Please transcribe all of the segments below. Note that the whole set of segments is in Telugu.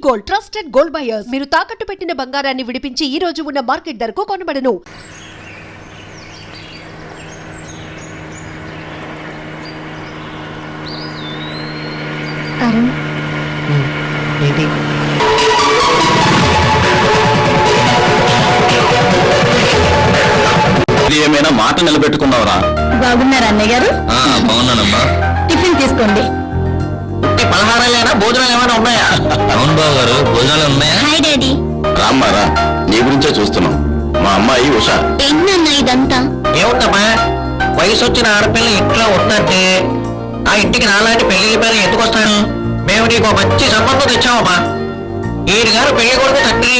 Gold, trusted gold buyers. మీరు తాకట్టు పెట్టిన బంగారాన్ని విడిపించి ఈ రోజు ఉన్న మార్కెట్ ధరకు కొనబడను. అరుణ్, ఏంటి? ఏమైనా మాట నిలబెట్టుకున్నావురా? బాగున్నారా అన్నయ్య గారు? బాగున్నానమ్మా. టిఫిన్ తీసుకోండి. పలహారాలేనా, భోజనాలు ఏమైనా ఉన్నాయా? అవును బాబు గారు, భోజనాలు ఉన్నాయా? Hi daddy. రామ్మారా, నీ గురించే చూస్తున్నాం. మా అమ్మాయి ఉష. ఏంటన్నా ఇదంతా? ఏముందమ్మా, వయసు వచ్చిన ఆడపిల్ల ఇంట్లో ఉందంటే ఆ ఇంటికి నాలాంటి పెళ్లి పేరు ఎందుకు వస్తాను? మేము నీకు మంచి సంబంధం తెచ్చామమ్మా. ఈయన గారు పెళ్లి కొడుకు తండ్రి,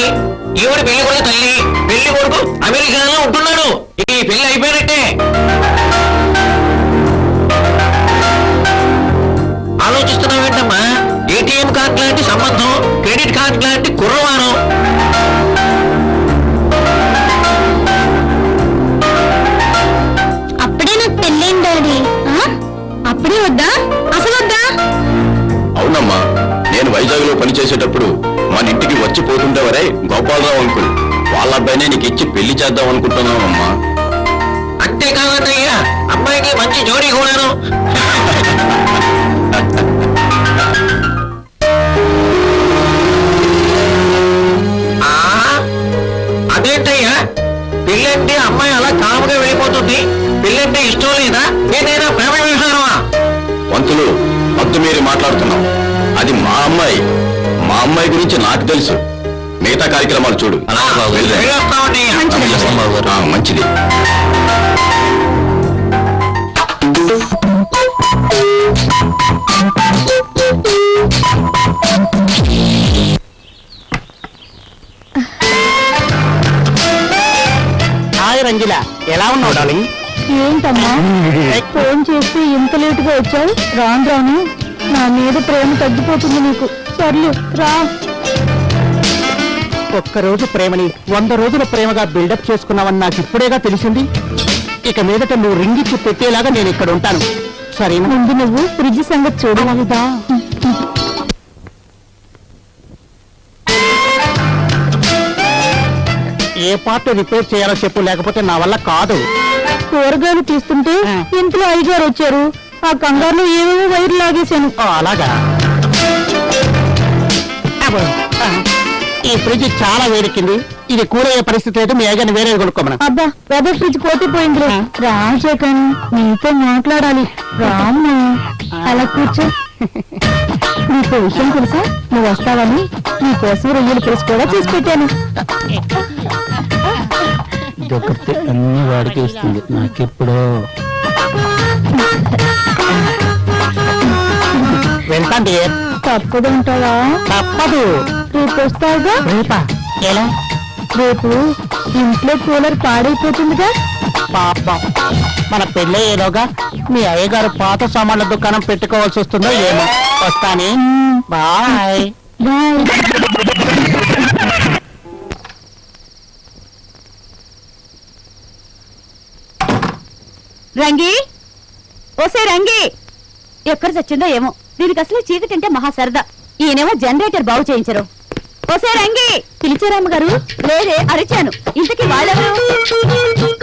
ఈవిడ పెళ్లి కొడుకు తల్లి. పెళ్లి కొడుకు అమెరికాలో ఉంటున్నాడు. ఈ పెళ్లి అయిపోయినట్టే. ఆలోచిస్తున్నావేంటమ్మా? ఏటీఎం కార్డు లాంటి సంబంధం, క్రెడిట్ కార్డు లాంటి కుర్రవారం. అప్పుడే నాకు పెళ్ళేం డాడీ? అప్పుడే వద్దా? అసలు వద్దా? అవునమ్మా, నేను వైజాగ్ లో పనిచేసేటప్పుడు మన ఇంటికి వచ్చి పోతుండేవరే గోపాలరావు అంకుల్, వాళ్ళ అబ్బాయినే నీకు ఇచ్చి పెళ్లి చేద్దాం అనుకుంటున్నామమ్మా. అంతేకాదయ్యా, అమ్మాయికి మంచి జోడీ కూడాను. అదేంటయ్యా, పెళ్ళంటే అమ్మాయి అలా కాముగా వెళ్ళిపోతుంది. పెళ్ళంటే ఇష్టం లేదా? ఏదైనా ప్రేమ విషయమా? పంతులు, పంతు మీరు మాట్లాడుతున్నాం. అది మా అమ్మాయి. మా అమ్మాయి గురించి నాకు తెలుసు. మిగతా కార్యక్రమాలు చూడు. మంచిది. హాయ్ రంజిల, ఎలా ఉన్నావు డార్లింగ్? ఏంటమ్మా ఫోన్ చేస్తే ఇంత లేటుగా వచ్చావు? రాను రాను నా మీద ప్రేమ తగ్గిపోతుంది నీకు. సర్లే రా. ఒక్కరోజు ప్రేమని 100 రోజుల ప్రేమగా బిల్డప్ చేసుకున్నావని నాకు ఇప్పుడేగా తెలిసింది. ఇక మీదట నువ్వు రింగిచ్చి పెట్టేలాగా నేను ఇక్కడ ఉంటాను, సరేనా? ముందు నువ్వు ఫ్రిడ్జ్ సంగతి చూడలేదా? ఏ పార్ట్ రిపేర్ చేయాలో చెప్పు, లేకపోతే నా వల్ల కాదు. కూరగాయలు తీస్తుంటే ఇంట్లో అయ్యగారు వచ్చారు. ఆ కంగారులో ఏవేవో వైర్లు లాగేశాను. అలాగా? ఈ ఫ్రిడ్జ్ చాలా వేడెక్కింది. ఇది కూరయ్యే పరిస్థితి లేదు. మీ అయ్యగారిని వేరే కొనుక్కోమను. అబ్బా, వెదర్ ఫ్రిడ్జ్ పోతే పోయింది. రాజకన్ నీతో మాట్లాడాలి. రామ్మా, అలా కూర్చో. నీకు విషయం తెలుసా? నువ్వు వస్తావని నీకోసం రొయ్యలు పులుసు కూడా చేసి పెట్టాను. ఇదొకటి అన్ని వాడికి ఇస్తుంది, నాకెప్పుడు. వెళ్తాండి. తప్పదు ఉంటావా? తప్పదు. రేపు వస్తావుగా? రేపా? ఎలా? రేపు ఇంట్లో కూలర్ పాడైపోతుందిగా. పాపం, మన పెళ్ళయ్యేలోగా మీ అయ్యగారు పాత సామాన్ల దుకాణం పెట్టుకోవాల్సి వస్తుందో ఏమో. వస్తానే. Bye bye. రంగి, ఓసే రంగి, ఎక్కడ చచ్చిందో ఏమో. దీనికి అసలు చీకటి అంటే మహా సరదా. ఈయనేమో జనరేటర్ బాగు చేయించరు. ఓసే రంగి, పిలిచారమ్మ గారు? లేదే, అరిచాను. ఇంతకీ వాళ్ళెవరు?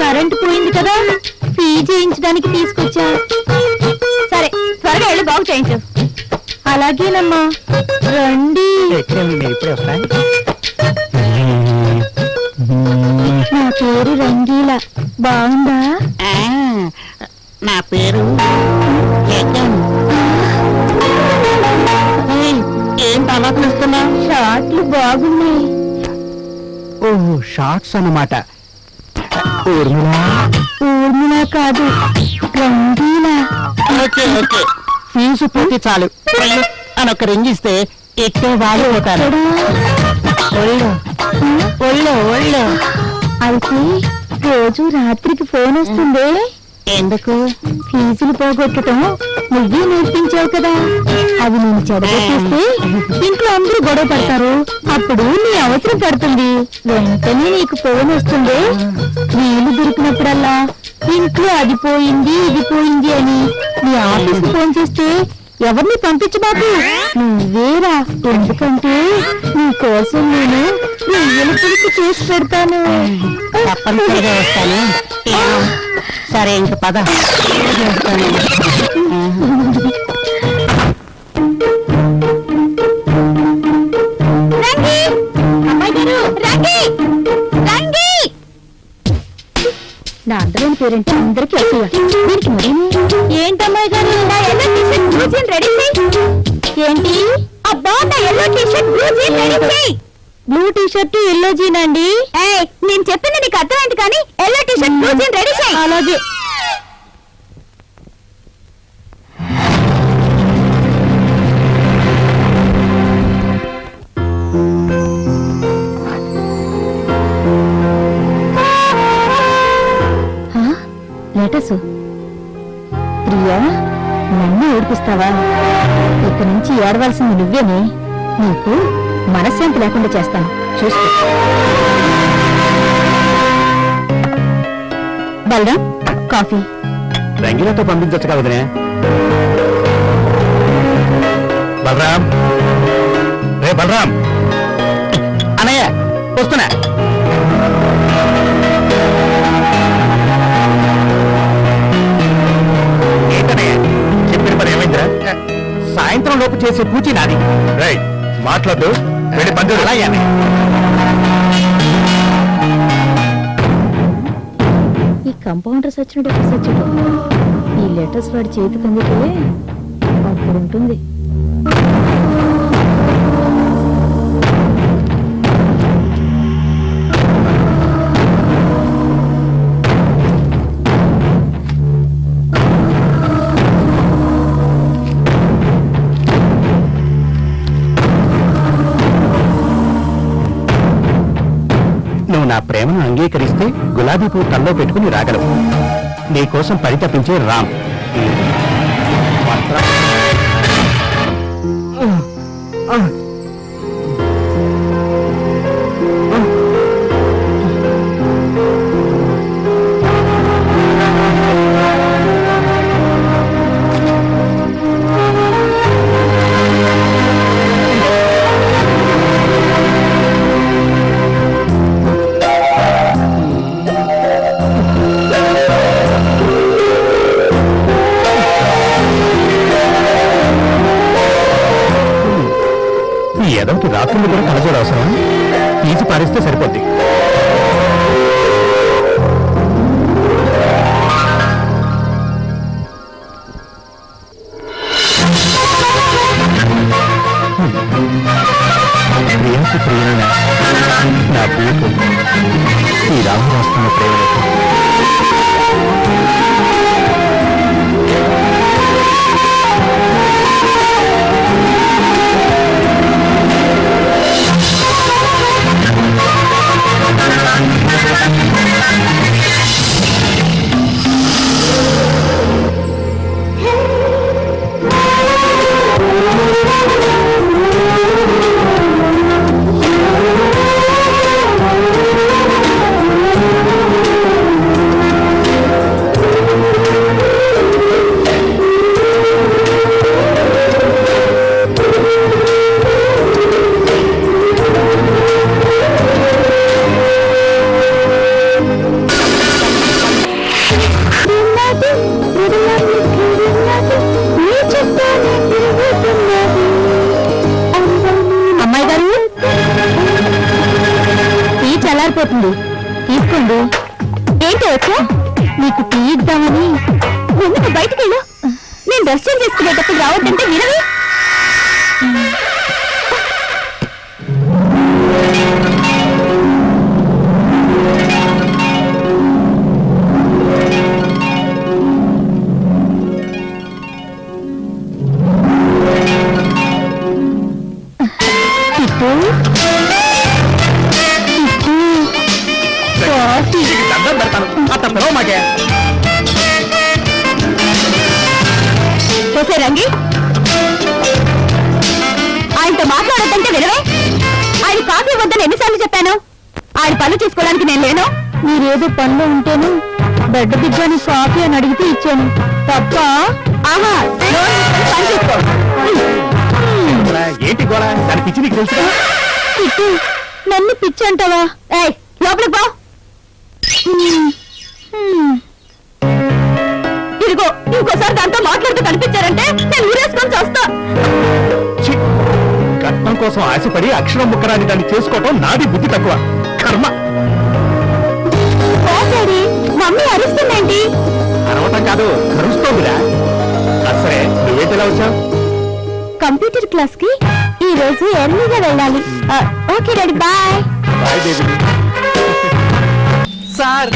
కరెంటు పోయింది కదా, ఫీ చేయించడానికి తీసుకొచ్చా. సరే, త్వరగా వెళ్ళి బాగు చేయించు. అలాగేనమ్మా, రండి. ఇప్పుడే వస్తాయి. నా పేరు రంగీలా, బాగుందా? నా పేరు జగన్. ఏంటి అలా పిలుస్తున్నా? షార్ట్లు బాగున్నాయి. ఓహో, షార్ట్స్ అన్నమాట. ఊర్మిళ కాదు, రంగీలా. ఓకే ఓకే, ఫీజు పూర్తి చాలు అని ఒక రింగ్ ఇస్తే ఎట్టే వాళ్ళు పోతారు. ఒళ్ళు ఒళ్ళు ఒళ్ళు. అయితే రోజు రాత్రికి ఫోన్ వస్తుంది. ఎందుకు? ఫీజులు పోగొట్టడం నువ్వే నేర్పించావు కదా. అవి నేను చెడగొట్టేస్తే ఇంట్లో అందరూ గొడవ పడతారు. అప్పుడు నీ అవసరం పడుతుంది. వెంటనే నీకు ఫోన్ వస్తుంది. వీలు దొరికినప్పుడల్లా ఇంట్లో అది పోయింది ఇది పోయింది అని నీ ఆఫీస్కి ఫోన్ చేస్తే ఎవరిని పంపించబాకు నువ్వేరా. ఎందుకంటే నీ కోసం నేను రొయ్యల పులుసు చేసి పెడతాను. తప్పనిసరిగా వస్తాను. సరే ఇంక పద. రంగి! అమ్మాయి గారు, రంగి! రంగి! నా అందమైన పేరెంట్ అందరికీ అసూయ. దీనికి మరి ఏంటమ్మాయి గారు నా yellow t-shirt blue jean ready చేయి. ఏంటి? అబ్బా నా yellow t-shirt blue jean ready చేయి. బ్లూ టీషర్ట్ ఎల్లో జీన్ అండి. నేను చెప్పింది నీకు అర్థమైంది కానీ yellow t-shirt blue jean ready చేయి. అలాగే. లేటస్ ప్రియా, నన్ను ఏడిపిస్తావా? ఇక నుంచి ఏడవలసింది నువ్వేనే. నీకు మనశ్శాంతి లేకుండా చేస్తాను, చూసుకో. బలరాం, కాఫీ. రంగిలతో పంపించచ్చు కదా వదినే. బలరాం, రే బలరాం. అనయ్య వస్తున్నా. ఏంటనయ్య చెప్పిన పని ఏమైందిరా? సాయంత్రం లోపు చేసే పూచి నాది. రేయ్ మాట్లాడు, వెళ్ళి పండు. అలాగే అన్నయ్య. ఈ కంపౌండర్స్ వచ్చినట్టు ఎక్కడ సచ్చాడు? ఈ లెటర్స్ వాడి చేతికి అందితే అప్పుడు ఉంటుంది. నువ్వు నా ప్రేమను అంగీకరిస్తే గులాబీ పువ్వు తల్లో పెట్టుకుని రాగలవు. నీకోసం పరితపించే రామ్. ఎదవకి రాత్రులు కూడా కలజోడు అవసరం. తీసి పారేస్తే సరిపోద్ది. ప్రియాకి ప్రియమైన నా ప్రియకు ఈ రాము రాస్తున్న ప్రేమలకు చల్లారిపోతుంది, తీసుకోండి. ఏంటి వచ్చా? నీకు టీ ఇద్దామని. ఎందుకు బయటికి వెళ్ళు? నేను డ్రెస్ చేంజ్ చేసుకునేటప్పుడు రావద్దంటే వినవి. చూసే రంగి, ఆయనతో మాట్లాడొద్దంటే వినవే. ఆయన కాఫీ వద్దని ఎన్నిసార్లు చెప్పాను? ఆయన పనులు చూసుకోవడానికి నేను లేను. మీరేదో పనులు ఉంటేను బెడ్ దిగ్గాని కాఫీ అని అడిగితే ఇచ్చాను తప్ప. ఆహా, పని చూసుకో. ఏంటి గోళ దాని పిచ్చి నీకు తెలుసు పిచ్చి నన్ను పిచ్చి అంటావా ఏయ్ లోపలికి పో ఇదిగో ఇంకోసారి దాంతో మాట్లాడుతూ కనిపించారంటే నేను ఊరేసుకొని చేస్తా కట్నం కోసం ఆశపడి అక్షరం ముక్కరాని దాన్ని చేసుకోవటం నాది బుద్ధి తక్కువ కర్మ. డాడీ మమ్మీ అరుస్తుందేంటి అరవటం కాదు కరుస్తోందిరా. సరే నువ్వేంటిలా వచ్చావు? కంప్యూటర్ క్లాస్ కి ఈ రోజు ఎర్లీగా వెళ్ళాలి okay daddy bye bye baby. Sir